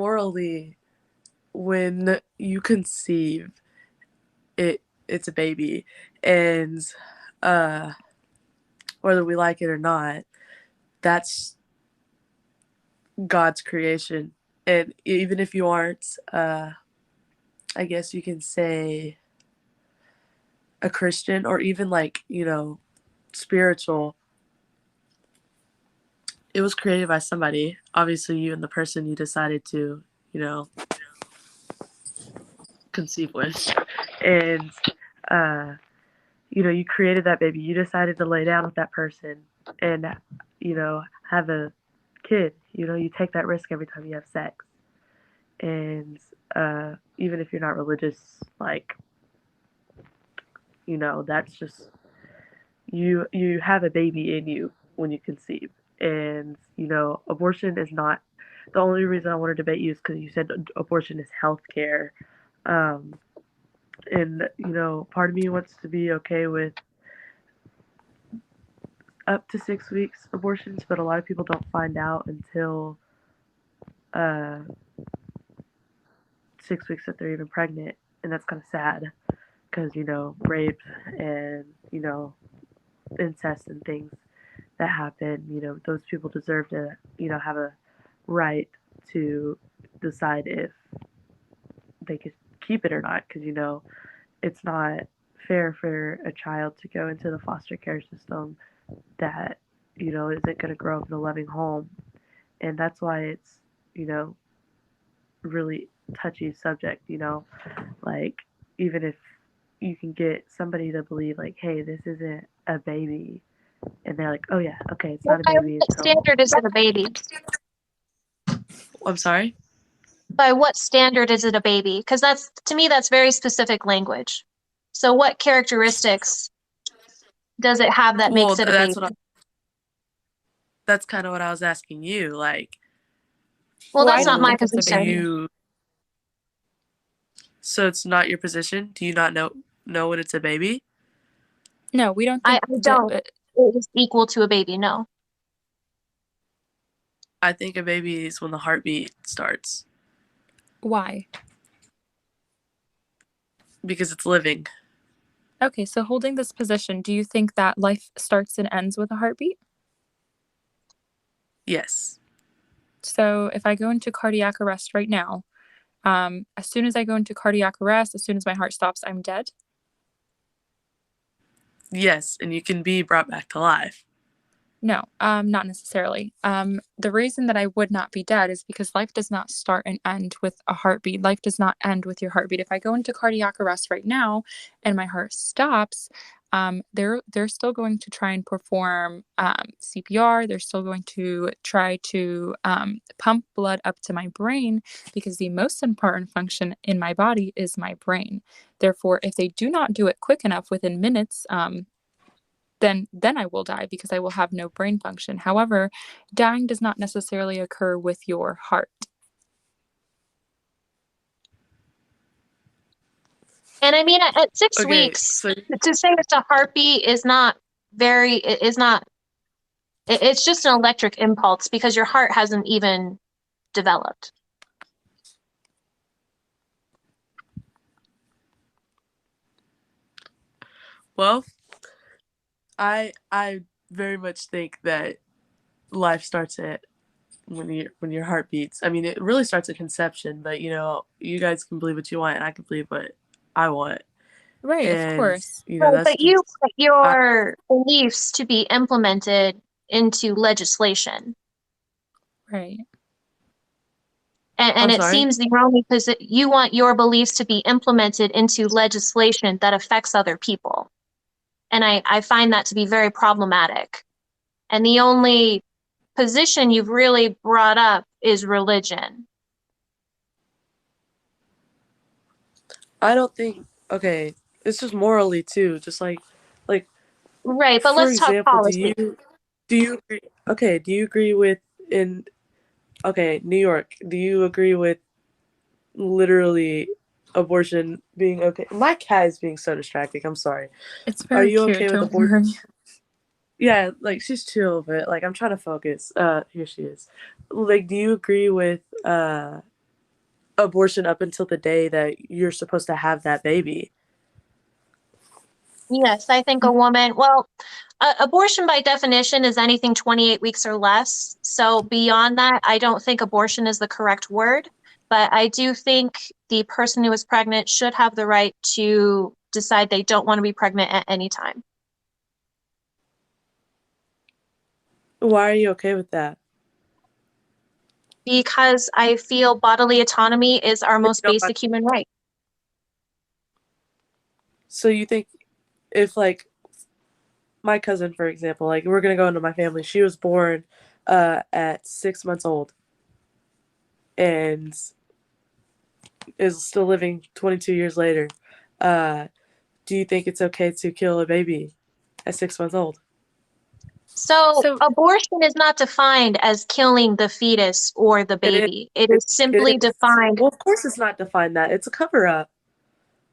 morally, when you conceive, it's a baby, and uh, whether we like it or not, that's God's creation. And even if you aren't, I guess you can say a Christian or even like, spiritual, it was created by somebody. Obviously, you and the person you decided to, you know, conceive with. And, uh, you created that baby. You decided to lay down with that person and, have a kid. You take that risk every time you have sex. And even if you're not religious, like, that's just you have a baby in you when you conceive. And abortion is not the only reason I want to debate you is because you said abortion is health care. um, and part of me wants to be okay with up to 6 weeks abortions, but a lot of people don't find out until uh, 6 weeks that they're even pregnant, and that's kind of sad because rape and incest and things that happen. Those people deserve to have a right to decide if they could keep it or not, because it's not fair for a child to go into the foster care system that isn't going to grow up in a loving home. And that's why it's you know really touchy subject. Like, even if you can get somebody to believe like, hey, this isn't a baby, and they're like, oh yeah, okay, it's Well, not a by baby what until. standard is it a baby? I'm sorry. By what standard is it a baby? Because to me, that's very specific language. So what characteristics does it have that Well, makes it a baby? that's kind of what I was asking you. Like, Well, Well, I that's not don't my think it's a do position. baby. you? So it's not your position? Do you not know when it's a baby? No, we don't I think don't. that. It is equal to a baby. No. I think a baby is when the heartbeat starts Why? because it's living. Okay, so holding this position, do you think that life starts and ends with a heartbeat? Yes. So if I go into cardiac arrest right now, as soon as I go into cardiac arrest, as soon as my heart stops, I'm dead? Yes, and you can be brought back to life. No, not necessarily. The reason that I would not be dead is because life does not start and end with a heartbeat. Life does not end with your heartbeat. If I go into cardiac arrest right now and my heart stops, they're still going to try and perform CPR. They're still going to try to pump blood up to my brain, because the most important function in my body is my brain. Therefore, if they do not do it quick enough within minutes, then I will die because I will have no brain function. However, dying does not necessarily occur with your heart. And I mean, at 6 Okay, weeks, so to say it's a heartbeat is not very. It is not. It's just an electric impulse because your heart hasn't even developed. well, I very much think that life starts at when your heart beats. I mean, it really starts at conception, but you guys can believe what you want, and I can believe what I want. Right, of And course. Right, that's but you just want I, your beliefs to be implemented into legislation. Right. And I'm it sorry. seems the only you want your beliefs to be implemented into legislation that affects other people. And I find that to be very problematic. And the only position you've really brought up is religion. I don't think. Okay, it's just morally too. Just like Right, but for let's talk example, do policy. you agree? Okay, do you agree with in okay New York? Do you agree with literally abortion being okay? My cat is being so distracting. I'm sorry. It's Are very you cute, okay with don't abortion? worry. Yeah, like she's chill, but like I'm trying to focus. Here she is. Like, do you agree with abortion up until the day that you're supposed to have that baby. Yes, I think a woman, well, abortion by definition is anything 28 weeks or less. So beyond that, I don't think abortion is the correct word, but I do think the person who is pregnant should have the right to decide they don't want to be pregnant at any time. Why are you okay with that? Because I feel bodily autonomy is our most don't basic human right. So you think if, like, my cousin, for example, like, we're going to go into my family, she was born at 6 months old and is still living 22 years later. Do you think it's okay to kill a baby at 6 months old? So abortion is not defined as killing the fetus or the baby. It is simply defined. Well, of course it's not defined that. It's a cover-up.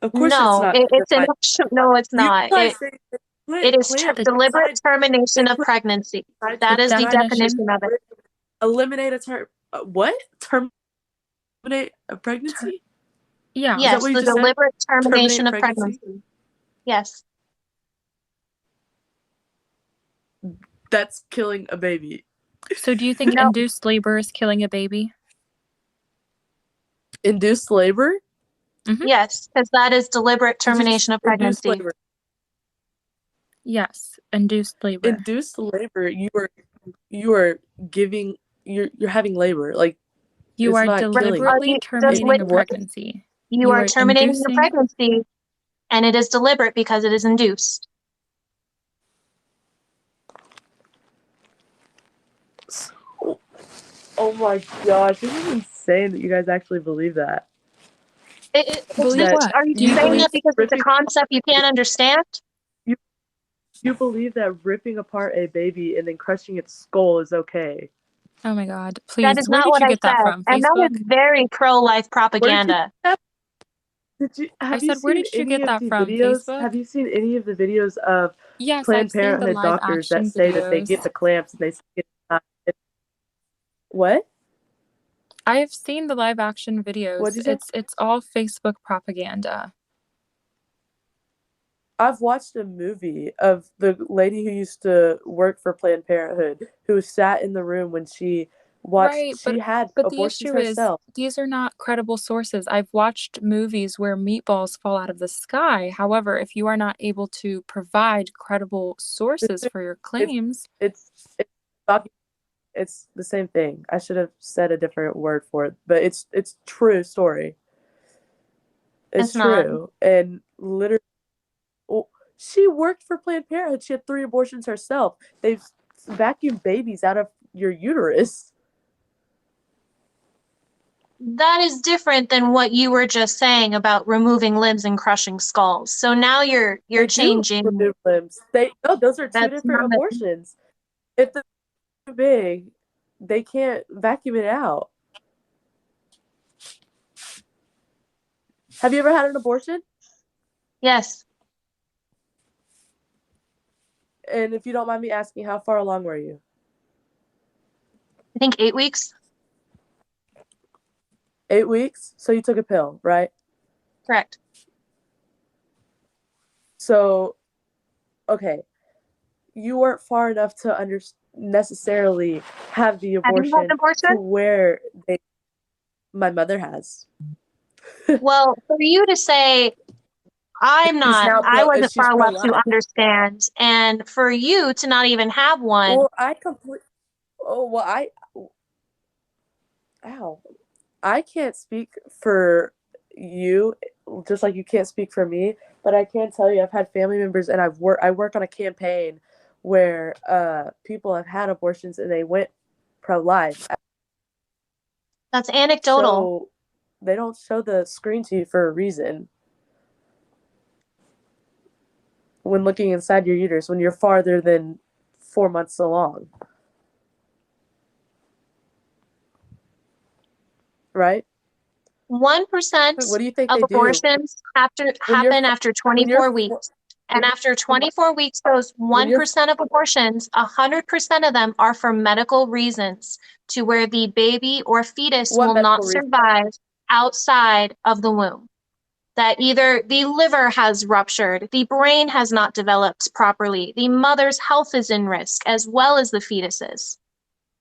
Of course No, it's not. no, it's not. It is deliberate termination of pregnancy. That is the definition of it. Eliminate a term. What? Terminate a pregnancy? Yeah. Yes, the deliberate termination of pregnancy. Yes. That's killing a baby. So do you think induced labor is killing a baby? Induced labor? Mm-hmm. Yes, because that is deliberate termination of pregnancy. Induced labor. Yes, induced labor. Induced labor, you are giving, you're having labor. Like, you are deliberately terminating a pregnancy. You are terminating the pregnancy, and it is deliberate because it is induced. Oh my gosh, this is insane that you guys actually believe that. Are you saying that because it's a concept you can't understand? You believe that ripping apart a baby and then crushing its skull is okay? Oh my God! Please, that is not what I said, and that is very pro-life propaganda. Where did you get that from? Facebook? Have you seen any of the videos of Yes, Planned Parenthood doctors that say that they get the clamps and they say what? I have seen the live action videos. It's all Facebook propaganda. I've watched a movie of the lady who used to work for Planned Parenthood who sat in the room when she watched. She had abortions herself. These are not credible sources. I've watched movies where meatballs fall out of the sky. However, if you are not able to provide credible sources for your claims, it's the same thing. I should have said a different word for it, but it's true story. It's true. And literally, she worked for Planned Parenthood. She had 3 abortions herself. They've vacuumed babies out of your uterus. That is different than what you were just saying about removing limbs and crushing skulls. So now you're changing. Remove limbs. Those are 2 different abortions. If they're too big, they can't vacuum it out. Have you ever had an abortion? Yes. And if you don't mind me asking, how far along were you? I think 8 weeks. 8 weeks? So you took a pill, right? Correct. So, okay. You weren't far enough to necessarily have the abortion, to where my mother has. Well, for you to say, I wasn't far enough to understand, and for you to not even have one. I can't speak for you, just like you can't speak for me, but I can tell you I've had family members, and I work on a campaign where people have had abortions and they went pro-life. That's anecdotal. So they don't show the screen to you for a reason. When looking inside your uterus, when you're farther than 4 months along. Right? 1% of abortions happen after 24 weeks. And after 24 weeks, those 1% of abortions, 100% of them are for medical reasons, to where the baby or fetus will not survive outside of the womb. That either the liver has ruptured, the brain has not developed properly, the mother's health is in risk, as well as the fetuses.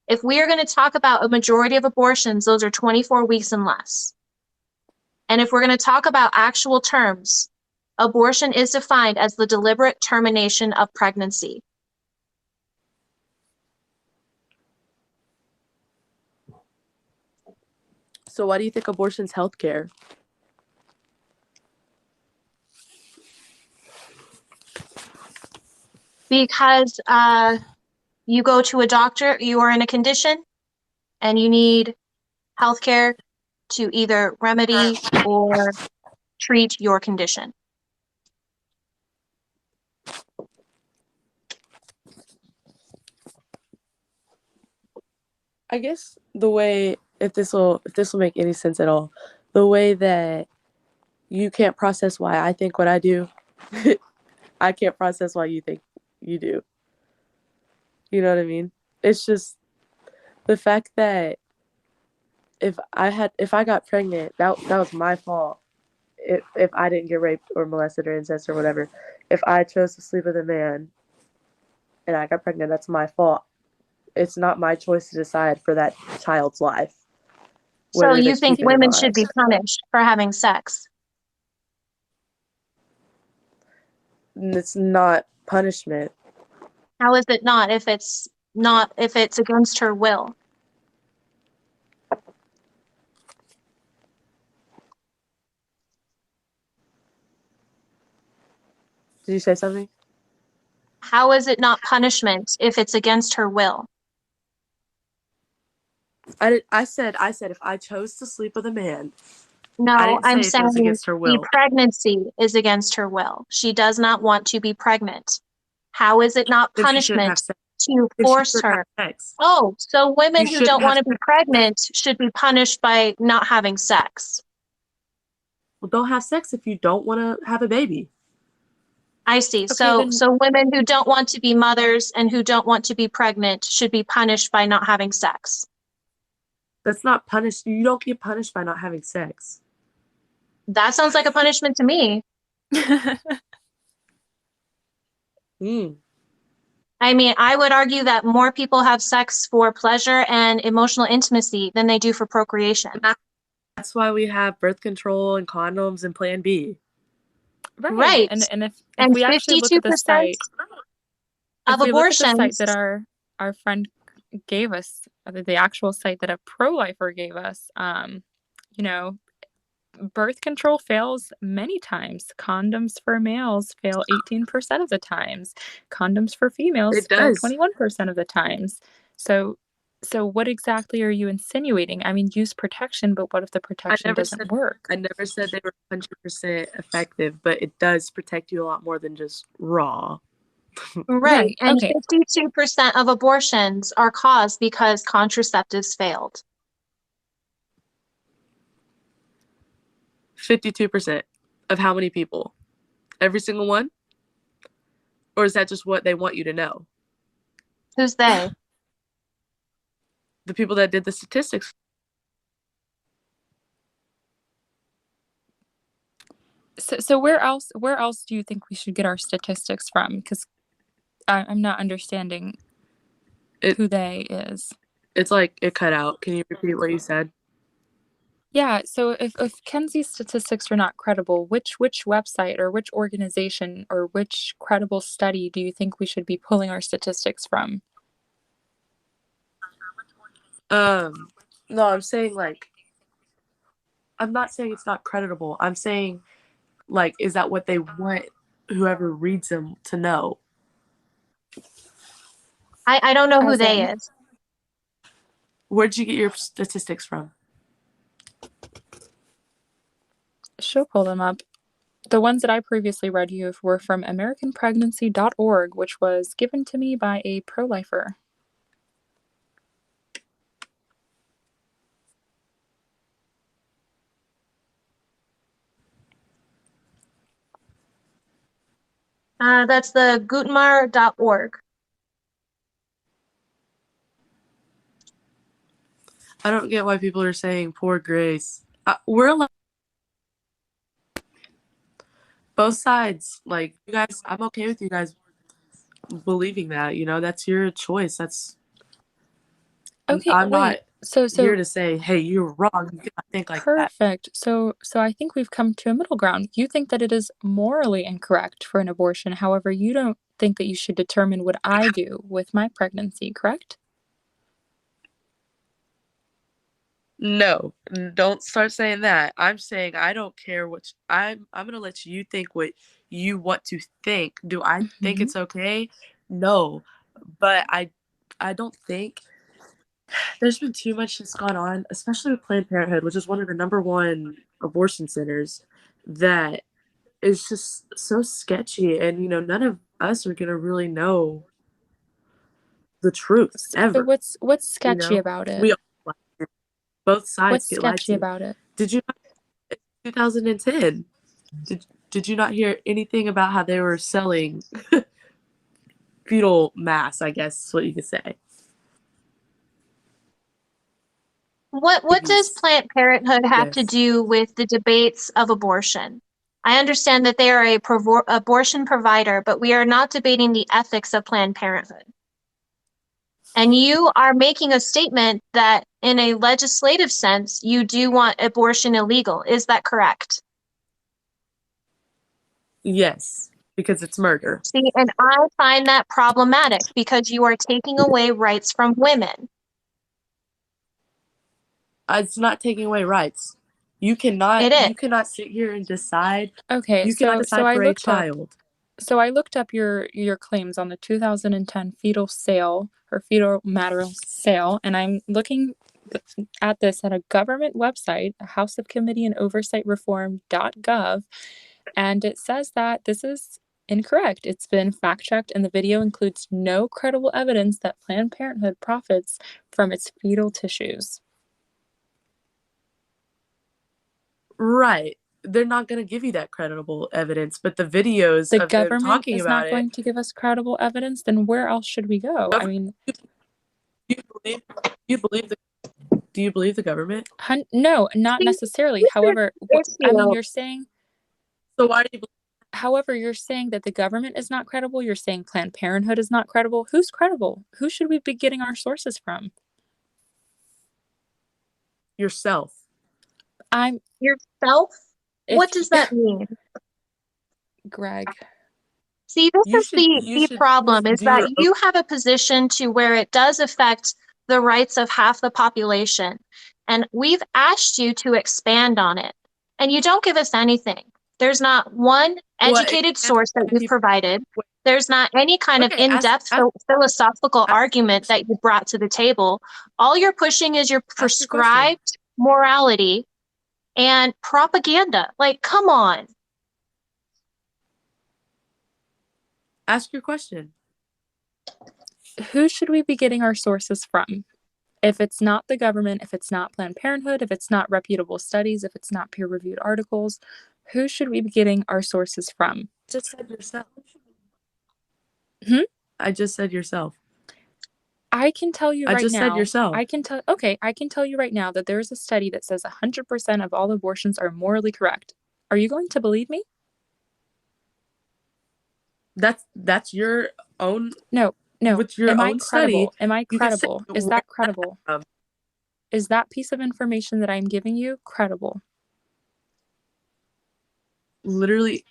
If we are going to talk about a majority of abortions, those are 24 weeks and less. And if we're going to talk about actual terms, abortion is defined as the deliberate termination of pregnancy. So why do you think abortion's healthcare? Because you go to a doctor, you are in a condition, and you need healthcare to either remedy or treat your condition. I guess the way, if this will make any sense at all, the way that you can't process why I think what I do, I can't process why you think you do. You know what I mean? It's just the fact that if I got pregnant, that was my fault. If I didn't get raped or molested or incest or whatever, if I chose to sleep with a man and I got pregnant, that's my fault. It's not my choice to decide for that child's life. So whether they you think keep it or women not. should be punished for having sex? It's not punishment. How is it not if it's against her will? Did you say something? How is it not punishment if it's against her will? I said if I chose to sleep with a man, I No, didn't I'm say if it was saying against her the will. pregnancy is against her will. She does not want to be pregnant. How is it not Then she shouldn't have punishment sex. to Then she force shouldn't her? have sex. Oh, so women You who don't shouldn't have want to be sex. pregnant should be punished by not having sex. Well, don't have sex if you don't want to have a baby. I see. Okay, So then so women who don't want to be mothers and who don't want to be pregnant should be punished by not having sex. That's not punished. You don't get punished by not having sex. That sounds like a punishment to me. I mean, I would argue that more people have sex for pleasure and emotional intimacy than they do for procreation. That's why we have birth control and condoms and Plan B. Right. And if And we actually look at the 52% site, of if we look at the site abortions, that our friend gave us, the actual site that a pro-lifer gave us, you know, birth control fails many times. Condoms for males fail 18% of the times. Condoms for females It fail does. 21% of the times. So what exactly are you insinuating? I mean, use protection, but what if the protection doesn't work? I never said they were 100% effective, but it does protect you a lot more than just raw. right. And Okay. 52% of abortions are caused because contraceptives failed. 52% of how many people? Every single one? Or is that just what they want you to know? Who's they? The people that did the statistics. So where else do you think we should get our statistics from? Because I'm not understanding who they is. It's like it cut out. Can you repeat what you said? Yeah, so if Kenzie's statistics are not credible, which website or which organization or which credible study do you think we should be pulling our statistics from? No, I'm saying I'm not saying it's not creditable. I'm saying is that what they want whoever reads them to know? I don't know who As they in? is. Where'd you get your statistics from? She'll pull them up. The ones that I previously read you were from AmericanPregnancy.org, which was given to me by a pro-lifer. That's the Gutenmar.org. I don't get why people are saying poor Grace. we're allowed both sides. Like you guys, I'm okay with you guys believing that. You know, that's your choice. Okay, I'm not wait. So here to say, hey, you're wrong. You cannot think like that. perfect. So I think we've come to a middle ground. You think that it is morally incorrect for an abortion. However, you don't think that you should determine what I do with my pregnancy, correct? No, don't start saying that. I'm saying I don't care what I'm gonna let you think what you want to think. Do I think Mhm. it's okay? No, but I don't think there's been too much that's gone on, especially with Planned Parenthood, which is one of the number one abortion centers, that is just so sketchy. And you know, none of us are gonna really know the truth So ever. what's You sketchy know, about we it? all, both sides What's get lied sketchy to. about it? Did you? It's 2010. Did you not hear anything about how they were selling fetal mass? I guess is what you could say. What does Planned Parenthood have to Yes. do with the debates of abortion? I understand that they are a abortion provider, but we are not debating the ethics of Planned Parenthood. And you are making a statement that in a legislative sense, you do want abortion illegal. Is that correct? Yes, because it's murder. See, and I find that problematic because you are taking away rights from women. It's not taking away rights. You cannot. It is. You cannot sit here and decide. Okay, You cannot so decide I for a looked up child. So I looked up your claims on the 2010 fetal sale or fetal matter sale, and I'm looking at this at a government website, House of Committee and Oversight Reform.gov, and it says that this is incorrect. It's been fact checked, and the video includes no credible evidence that Planned Parenthood profits from its fetal tissues. Right. They're not going to give you that credible evidence, but the videos The of them government talking is about not it. going to give us credible evidence, then where else should we go? I mean, You believe? You believe the? Do you believe the government? no, not See, necessarily. this However, is I mean, issue. you're saying, So why do you believe however, you're saying that the government is not credible. You're saying Planned Parenthood is not credible. Who's credible? Who should we be getting our sources from? yourself? I'm, Yourself? What if, does that mean? Greg, See, this You is should. You the should problem is do that your. you have a position to where it does affect the rights of half the population. And we've asked you to expand on it. And you don't give us anything. There's not one What educated example source that you've people? provided. There's not any kind of Okay, in-depth philosophical argument that you brought to the table. All you're pushing is your ask your question. prescribed morality and propaganda. Like, come on. Ask your question. who should we be getting our sources from? If it's not the government, if it's not Planned Parenthood, if it's not reputable studies, if it's not peer-reviewed articles, who should we be getting our sources from? Just said yourself. Hmm? I just said yourself. I can tell you I right just said now. yourself. I can tell you right now that there is a study that says 100% of all abortions are morally correct. Are you going to believe me? That's your own. No. With your Am I own credible? study, Am I you can say credible? Is where that credible? from. Is that piece of information that I'm giving you credible? Literally,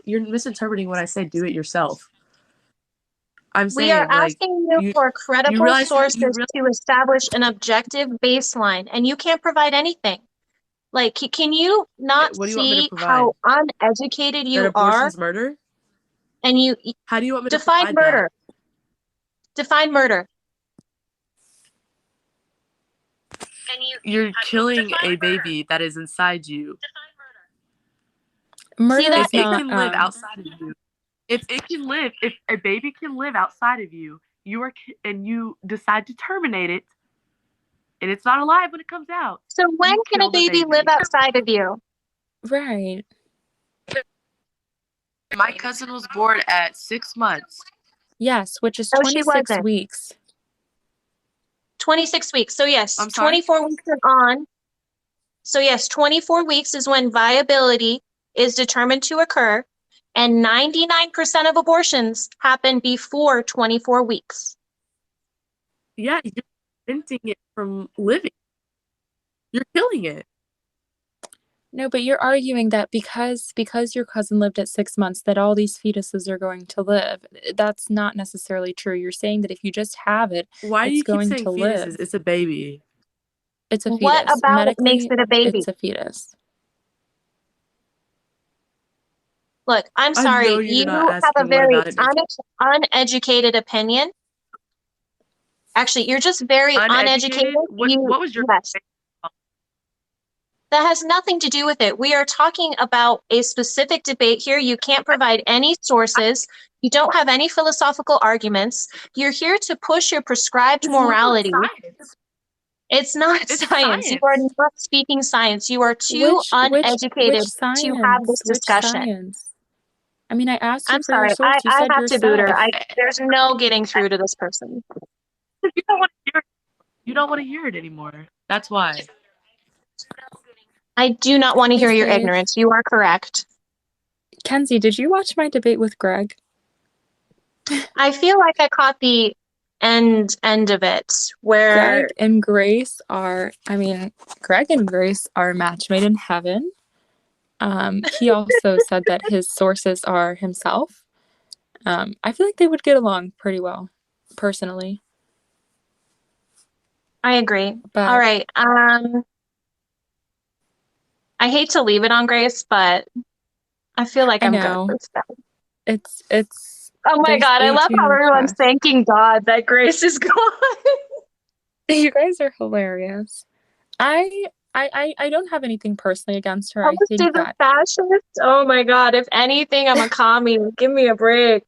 you're misinterpreting what I say. Do it yourself. I'm We are saying like asking you you. for You credible realize sources you realize to establish an objective baseline, and you can't provide anything. Like, can you not what do you want me to see provide? how uneducated That you are? abortion's murder? And you How do you want me to define provide murder. that? Define murder. You're killing a baby that is inside you. Murder See that? is If it not. can live outside of you, if a baby can live outside of you, and you decide to terminate it, and it's not alive when it comes out. So when You can a kill the baby live baby. outside of you? Right. My cousin was born at 6 months. Yes, which is No, she 26 wasn't. weeks. 26 weeks. So yes, I'm sorry? 24 weeks and on. So yes, 24 weeks is when viability is determined to occur, and 99% of abortions happen before 24 weeks. Yeah, you're preventing it from living. You're killing it. No, but you're arguing that because your cousin lived at 6 months, that all these fetuses are going to live. That's not necessarily true. You're saying that if you just have it, Why do it's you keep going saying to fetuses? live. It's a baby. It's a What fetus. about it makes Medically, it a baby? it's a fetus. Look, I'm I know sorry. you're You not have a asking what very about it makes uneducated opinion. Actually, you're just very uneducated. What was your Yes. That has nothing to do with it. We are talking about a specific debate here. You can't provide any sources. You don't have any philosophical arguments. You're here to push your prescribed morality. Science. It's not It's science. You are science. not speaking science. You are too uneducated which science? to have this Which discussion. science? I mean, I asked you I'm for your sorry. source. You I said have to boot her. yourself. There's no getting through to this person. You don't want to hear it. You don't want to hear it anymore. That's why. I do not want to hear your Faith. ignorance. You are correct. Kenzie, did you watch my debate with Greg? I feel like I caught the end of it where Greg and Grace are a match made in heaven. He also said that his sources are himself. I feel like they would get along pretty well, personally. I agree. But all right. I hate to leave it on Grace, but I feel like I'm good for stuff. It's oh my God, I love how everyone's thanking God that Grace is gone. You guys are hilarious. I don't have anything personally against her. I think that fascist. Oh my God, if anything, I'm a commie. Give me a break.